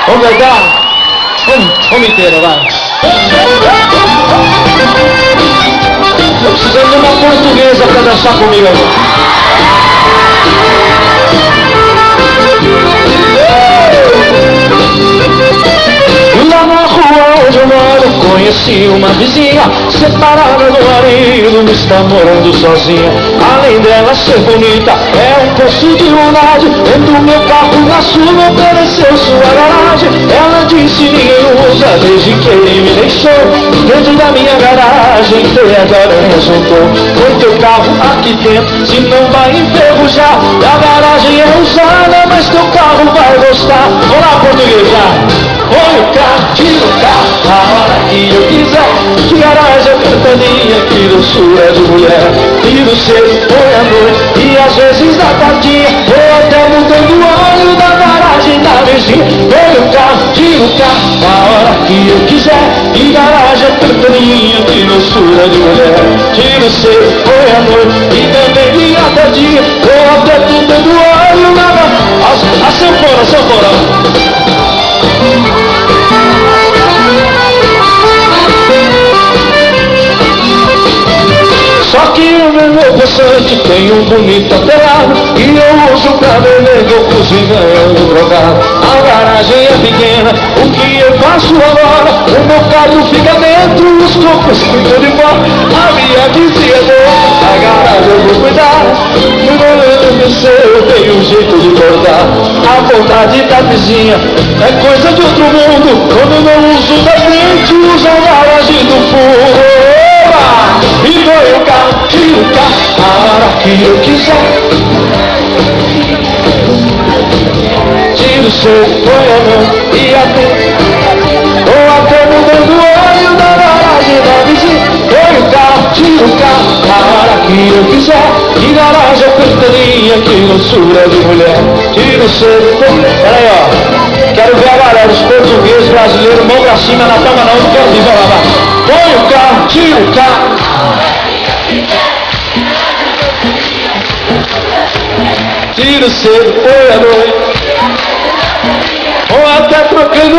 Vamos cantar? Vamos inteira, vai. Eu preciso de uma portuguesa pra dançar comigo agora. Lá na rua onde eu moro conheci uma vizinha separada do marido, está morando sozinha. Além dela ser bonita, é um poço de bondade. Quando meu carro na sua ofereceu sua garagem, ela disse ninguém usa desde que ele me deixou. Dentro da minha garagem até agora resultou. Põe teu carro aqui dentro, se não vai enferrujar. A garagem é usada, mas teu carro vai gostar. Olá, portuguesa! Põe o carro, tira o carro, a hora que eu quiser. Que garagem apertadinha, que doçura de mulher. Tiro cedo, põe à noite e às vezes à tardinha. Ou até mudando o óleo da garagem da vizinha. Põe o carro, tira o carro, a hora que eu quiser. Que garagem apertadinha, que doçura de mulher. Tiro cedo, põe à noite e também à tardinha. Ou até mudando o óleo da garagem. A sanfona, a sanfona. Só que o meu passante tem um bonito telhado e eu uso pra beber cozinha ganhando drogado. A garagem é pequena, o que eu faço agora? O meu carro fica dentro, os copos ficam de fora. A minha vizinha a garagem eu vou cuidar. No momento que eu tenho um jeito de cortar. A vontade da vizinha é coisa de outro mundo. Quando não uso da frente, uso a garagem do fundo. E põe o carro, tira o carro, a hora que eu quiser. Tiro o seu, põe a mão e até. Ou até mudando o olho da garagem da vizinha. Põe o carro, tira o carro, a hora que eu quiser. Que garagem apertadinha, que doçura de mulher. Tiro o seu, peraí ó. Quero ver a galera, os portugueses, brasileiros, mão pra cima, na palma não, não quero ver, vai lá, vai. Põe o carro, tira o carro. Tiro cedo, põe a noite. Ou até trocando